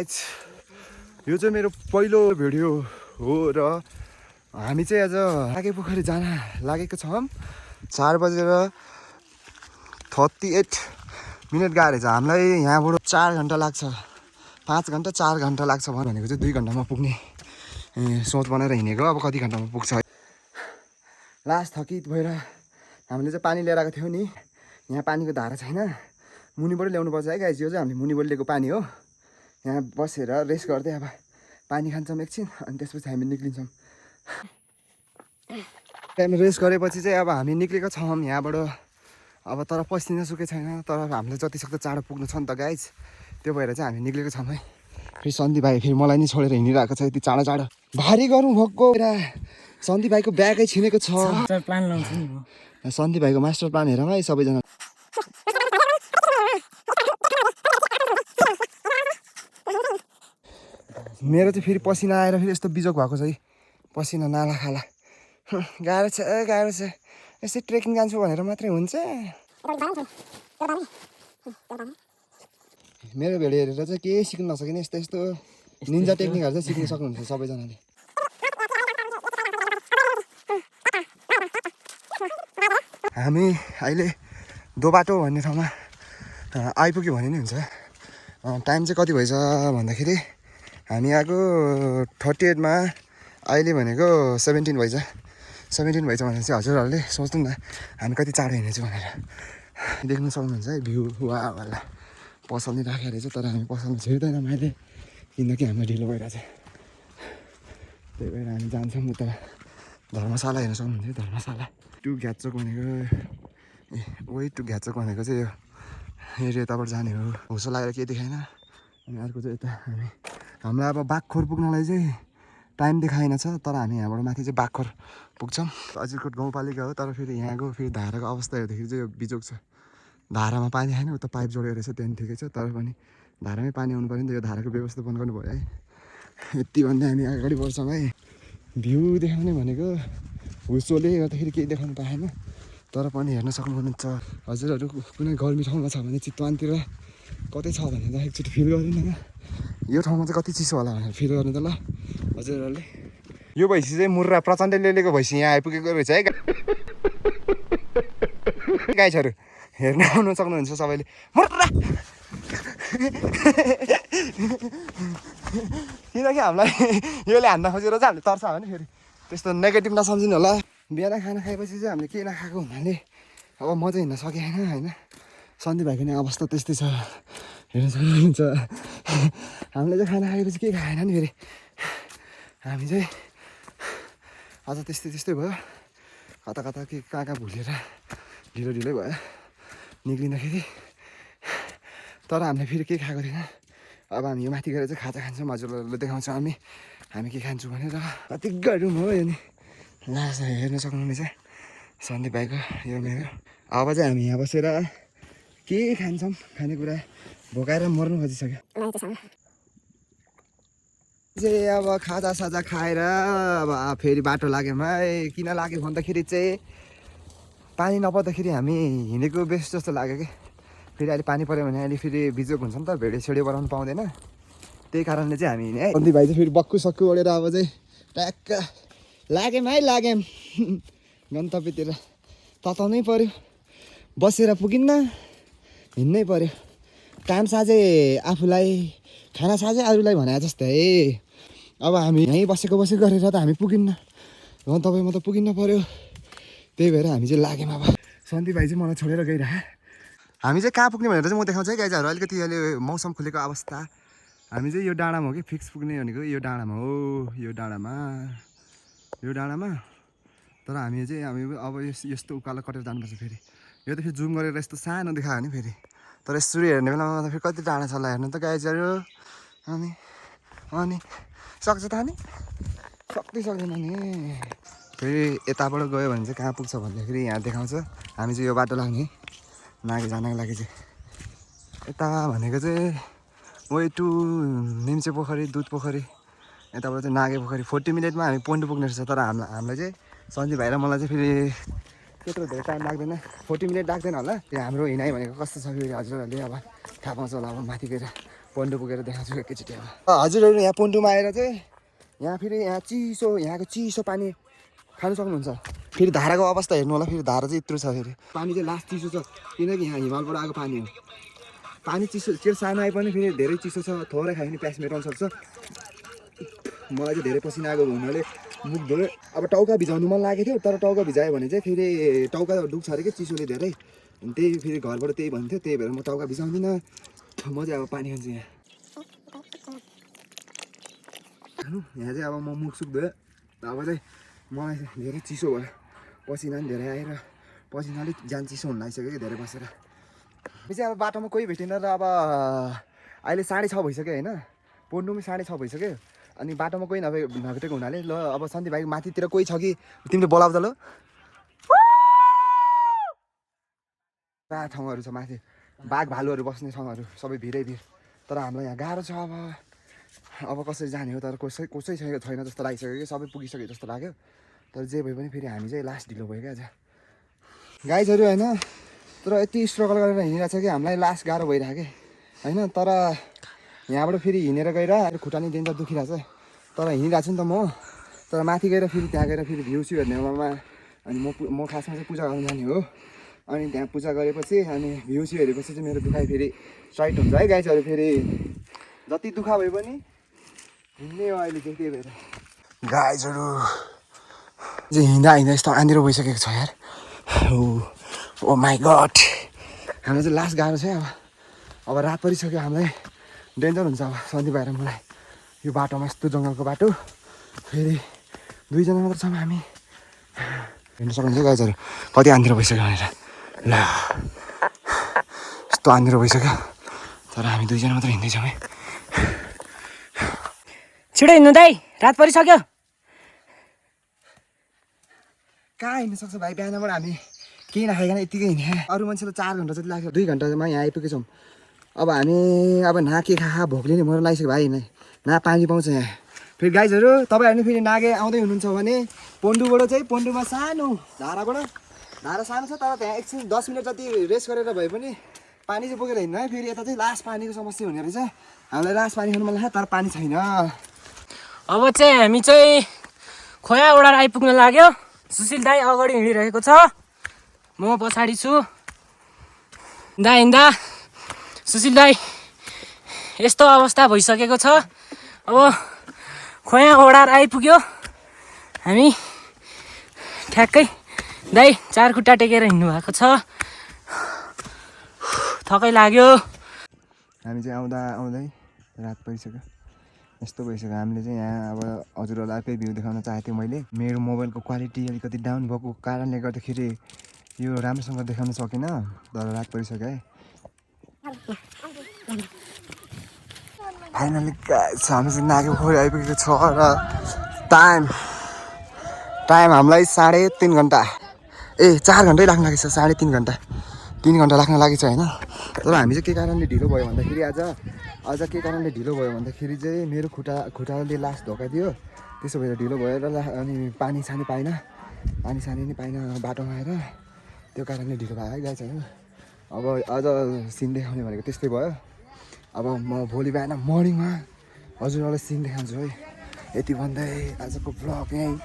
guys यो चाहिँ मेरो पहिलो भिडियो हो र हामी चाहिँ आज लागे पोखरी जान लागेको छौँ 4:38 गाडी छ हामीलाई यहाँबाट 4 घन्टा लाग्छ 5 घन्टा 4 घन्टा लाग्छ भनेको चाहिँ 2 घन्टामा पुग्ने सोच बनाएर हिँडेको अब कति घन्टामा पुग्छ लास्ट थकित भएर हामीले चाहिँ पानी लिएर आएको थियौँ नि यहाँ पानीको धारा छैन मुनिबाट ल्याउनु पर्छ है गाइज यो चाहिँ हामीले मुनिबाट ल्याएको पानी हो यहाँ बसेर रेस्ट गर्दै अब पानी खान्छौँ एकछिन अनि त्यसपछि हामी निक्लिन्छौँ टाइम रेस्ट गरेपछि चाहिँ अब हामी निक्लेको छौँ यहाँबाट अब तर पसिना सुके छैन तर हामीले जतिसक्दो चाँडो पुग्नु छ नि त गाइज त्यो भएर चाहिँ हामी निक्लेको छौँ है फेरि सन्दीप भाइ फेरि मलाई नै छोडेर हिँडिरहेको छ यति चाँडो चाँडो भारी गरौँ भएको सन्दीप भाइको ब्यागै छिनेको छ प्लान लाउँछु नि म सन्दीप भाइको मास्टर प्लान हेरौँ है सबैजना मेरो चाहिँ फेरि पसिना आएर फेरि यस्तो बिजोक भएको छ है पसिना नाला खाला गाह्रो छ यस्तै ट्रेकिङ जान्छु भनेर मात्रै हुन्छ मेरो भिडियो हेरेर चाहिँ केही सिक्नु नसकिने यस्तो यस्तो निन्जा टेक्निकहरू चाहिँ सिक्नु सक्नुहुन्छ सबैजनाले हामी अहिले दोबाटो भन्ने ठाउँमा आइपुग्यो भने नि हुन्छ टाइम चाहिँ कति भएछ भन्दाखेरि हामी आएको 38मा अहिले भनेको 17 भएछ भने चाहिँ हजुरहरूले सोच्नु न हामी कति चाँडो हिँडेछौँ भनेर देख्नु सक्नुहुन्छ है भ्यू वा होला पसलले राखेर चाहिँ तर हामी पसलमा छिर्दैनौँ अहिले किनकि हाम्रो ढिलो भइरहेछ त्यही भएर हामी जान्छौँ उता धर्मशाला हेर्न सक्नुहुन्छ धर्मशाला टु घ्याचोक भनेको वे टु घ्याचोक भनेको चाहिँ यो एरिया यताबाट जाने हो हुसो लागेर केही देखाएन अनि अर्को चाहिँ यता हामीलाई अब बाघखोर पुग्नलाई चाहिँ टाइम देखाएन छ तर हामी यहाँबाट माथि चाहिँ बाघखोर पुग्छौँ अजिरकोट गाउँपालिका हो तर फेरि यहाँको फेरि धाराको अवस्था हेर्दाखेरि चाहिँ यो बिजोक छ धारामा पानी आएन उता पाइप जोडेर रहेछ त्यहाँदेखि ठिकै छ तर पनि धारामै पानी आउनु पऱ्यो नि त यो धाराको व्यवस्थापन गर्नु भयो है यति भन्दा हामी अगाडि बढ्छौँ है भ्यू देखाउने भनेको हुसोले गर्दाखेरि केही देखाउनु पाएन तर पनि हेर्न सक्नुहुन्छ हजुरहरू कुनै गर्मी ठाउँमा छ भने चितवनतिर कतै छ भने त एकचोटि फिल गरिदिनु न यो ठाउँमा चाहिँ कति चिसो होला भनेर फिल गर्नु त ल हजुरहरूले यो भैँसी चाहिँ मुर्रा प्रचण्डले ल्याएको भैँसी यहाँ आइपुगेको रहेछ है गाइसहरू हेर्न आउनु सक्नुहुन्छ सबैले मुर्रा किनकि हामीलाई योले हान्न खोजेर चाहिँ हामीले तर्छ भने फेरि त्यस्तो नेगेटिभ नसम्झिनु होला बिहान खाना खाएपछि चाहिँ हामीले केही नखाएको हुनाले अब म चाहिँ हिँड्न सकेन होइन सन्दीप भाइको नै अवस्था त्यस्तै छ हेर्न सक्नुहुन्छ हामीले चाहिँ खाना खाएपछि केही खाएन नि फेरि हामी चाहिँ आज त्यस्तै भयो कता के कहाँ भुलेर ढिलो भयो निक्लिँदाखेरि तर हामीले फेरि केही खाएको थिएन अब हामी यो माथि गएर चाहिँ खाजा खान्छौँ हजुरहरूलाई देखाउँछौँ हामी के खान्छौँ भनेर कति गरौँ हो यो नि लास्ट हेर्न सक्नुहुनेछ सन्दीप भाइको यो मेरो अब चाहिँ हामी यहाँ बसेर के खान्छौँ खानेकुरा भोकाएर मर्नु खोजिसक्यो चाहिँ अब खाजा खाएर अब फेरि बाटो लाग्यौँ है किन लाग्यो भन्दाखेरि चाहिँ पानी नपर्दाखेरि हामी हिँडेको बेस्ट जस्तो लाग्यो कि फेरि अहिले पानी पऱ्यो भने अहिले फेरि बिजोक हुन्छ नि त भेडे छेडे बनाउनु पाउँदैन त्यही कारणले चाहिँ हामी हिँड्यौँ है सन्दीप भाइ चाहिँ फेरि बक्कु सक्कु ओढेर अब चाहिँ ट्याक्क लाग्यौँ गन्तव्यतिर तताउनै पऱ्यो बसेर पुगिन्न हिँड्नै पऱ्यो काम साझै आफूलाई खाना साझै अरूलाई भने जस्तै अब हामी यहीँ बसेको गरेर त हामी पुगिन्न गन्तव्यमा त पुगिन्न पऱ्यो त्यही भएर हामी चाहिँ लाग्यौँ अब सन्दीप भाइ चाहिँ मलाई छोडेर गइरह हामी चाहिँ कहाँ पुग्ने भनेर चाहिँ म देखाउँछु है गाइजहरू अलिकति अहिले मौसम खुलेको अवस्था हामी चाहिँ यो डाँडामा हो कि फिक्स पुग्ने भनेको यो डाँडामा हो यो डाँडामा तर हामी चाहिँ अब यस्तो उकालो कटेर जानुपर्छ फेरि यो त फेरि जुम गरेर यस्तो सानो देखायो नि फेरि तर यसरी हेर्ने बेलामा त फेरि कति डाँडा छ होला हेर्नु त गाइजहरू अनि सक्छ त अनि सक्दैन नि फेरि यताबाट गयो भने चाहिँ कहाँ पुग्छ भन्दाखेरि यहाँ देखाउँछ हामी चाहिँ यो बाटो लाग्ने नागे जानको लागि चाहिँ यता भनेको चाहिँ वे टु निम्चे पोखरी दुध पोखरी यताबाट चाहिँ नागे पोखरी 40 मिनटमा हामी पोइन्ट पुग्ने रहेछ तर हामीलाई चाहिँ सन्दीप भाइ र मलाई चाहिँ फेरि त्यत्रो धेरै टाइम लाग्दैन 40 मिनट लाग्दैन होला त्यो हाम्रो हिँडाइ भनेको कस्तो छ फेरि हजुरहरूले अब थाहा पाउँछ होला अब माथि गएर पन्डु पुगेर देखाउँछु एकैचोटि अब हजुरहरू यहाँ पन्डुमा आएर चाहिँ यहाँ फेरि यहाँ चिसो यहाँको चिसो पानी खानु सक्नुहुन्छ फेरि धाराको अवस्था हेर्नु होला फेरि धारा चाहिँ यत्रो छ फेरि पानी चाहिँ लास्ट चिसो छ किनकि यहाँ हिमालबाट आएको पानी हो पानी चिसो त्यो सानो आए पनि फेरि धेरै चिसो छ थोरै खायो भने प्यास मेटाउन सक्छ मलाई चाहिँ धेरै पसिना आएको हुनाले मुख धोयो अब टाउका भिजाउनु मन लागेको थियो तर टाउका भिजायो भने चाहिँ फेरि टाउका दुख्छ अरे कि चिसोले धेरै त्यही फेरि घरबाट त्यही भन्थ्यो त्यही भएर म टाउका भिजाउँदिनँ म चाहिँ अब पानी खान्छु यहाँ यहाँ चाहिँ अब म मुख सुख धोयो अब चाहिँ मलाई धेरै चिसो भयो पसिना पनि धेरै आएर पसिना अलिक ज्यान चिसो हुन लागिसक्यो कि धेरै बसेर चाहिँ अब बाटोमा कोही भेटिन र अब अहिले 6:30 भइसक्यो होइन पन्डुमै 6:30 भइसक्यो अनि बाटोमा कोही नभेटेको हुनाले ल अब सन्दीप भाइ माथितिर कोही छ कि तिमीले बोलाउँछ ल पुरा ठाउँहरू छ माथि बाघ भालुहरू बस्ने ठाउँहरू सबै भिरै भिर तर हामीलाई यहाँ गाह्रो छ अब कसरी जाने हो तर कसै छैन जस्तो लागिसक्यो कि सबै पुगिसक्यो जस्तो लाग्यो तर जे भए पनि फेरि हामी चाहिँ लास्ट ढिलो भयो क्या आज गाइजहरू होइन तर यति स्ट्रगल गरेर हिँडिरहेको छ कि हामीलाई लास्ट गाह्रो भइरहेको कि होइन तर यहाँबाट फेरि हिँडेर गएर खुट्टा नि डेन्जर दुखिरहेको छ तर हिँडिरहेको छु नि त म तर माथि गएर फेरि त्यहाँ गएर फेरि भ्यू स्यू हेर्ने बेलामा अनि म खासमा चाहिँ पूजा गर्न जाने हो अनि त्यहाँ पूजा गरेपछि अनि भ्यू स्यू हेरेपछि चाहिँ मेरो दुखाइ फेरि स्ट्राइट हुन्छ है गाइजहरू फेरि जति दुःख भए पनि हिँड्ने हो अहिले चाहिँ त्यही भएर गाइजहरू चाहिँ हिँड्दा यस्तो आँधिरो भइसकेको छ यार ओ माई गड हामीलाई चाहिँ लास्ट गाह्रो छ अब रात परिसक्यो हामीलाई डेन्जर हुन्छ अब सन्दीप भएर मलाई यो बाटोमा यस्तो जङ्गलको बाटो फेरि 2 जना मात्र छौँ हामी हिँड्नु सक्नुहुन्छ गाइजहरू कति आँधिरो भइसक्यो भनेर ल यस्तो आँधिरो भइसक्यो तर हामी 2 जना मात्र हिँड्दैछौँ है छिटो हिँड्नु दाइ रात परिसक्यो कहाँ हिँड्नु सक्छ भाइ बिहानबाट हामी केही नखाइकन यत्तिकै हिँड्यो अरू मान्छेलाई 4 घन्टा जति लाग्यो 2 घन्टामा यहाँ आइपुगेछौँ अब हामी अब ना के खा भोकले नै मर लागिसक्यो भाइ ना पानी पाउँछ यहाँ फेरि गाइजहरू तपाईँहरू फेरि नागे आउँदै हुनुहुन्छ भने पन्डुबाट चाहिँ पन्डुमा सानो धारा सानो छ तर त्यहाँ एकछिन 10 मिनट जति रेस्ट गरेर भए पनि पानी चाहिँ बोकेर हिँड्नु है फेरि यता चाहिँ लास्ट पानीको समस्या हुने रहेछ हामीलाई लास्ट पानी खानु मन लाग्छ तर पानी छैन अब चाहिँ हामी चाहिँ खोया ओडार आइपुग्न लाग्यो सुशील दाई अगाडि हिँडिरहेको छ म पछाडि छु हिँड्दा सुशील दाई यस्तो अवस्था भइसकेको छ अब खोया ओडार आइपुग्यो हामी ठ्याक्कै दाई 4 खुट्टा टेकेर हिँड्नु भएको छ थकै लाग्यो हामी चाहिँ आउँदै रात परिसक्यो यस्तो भइसक्यो हामीले चाहिँ यहाँ अब हजुरहरूलाई अर्कै भ्यू देखाउन चाहेको थिएँ मैले मेरो मोबाइलको क्वालिटी अलिकति डाउन भएको कारणले गर्दाखेरि यो राम्रोसँग देखाउन सकिनँ तर रात परिसक्यो है फाइनली हामी चाहिँ नागे खोइ आइपुगेको छ र टाइम हामीलाई 3.5 घन्टा 4 घन्टै लाग्न लागेको छ 3.5 घन्टा 3 घन्टा लाग्न लागेको छ होइन तर हामी चाहिँ के कारणले ढिलो भयो भन्दाखेरि आज के कारणले ढिलो भयो भन्दाखेरि चाहिँ मेरो खुट्टाले लास्ट धोका दियो त्यसो भएर ढिलो भयो र अनि पानी सानी पाइन बाटोमा आएर त्यो कारणले ढिलो भयो है गाइजहरू अब अझ सिन देखाउने भनेको त्यस्तै भयो अब म भोलि बिहान मर्निङमा हजुरहरूलाई सिन देखाउँछु है यति भन्दै आजको भ्लग यहीँ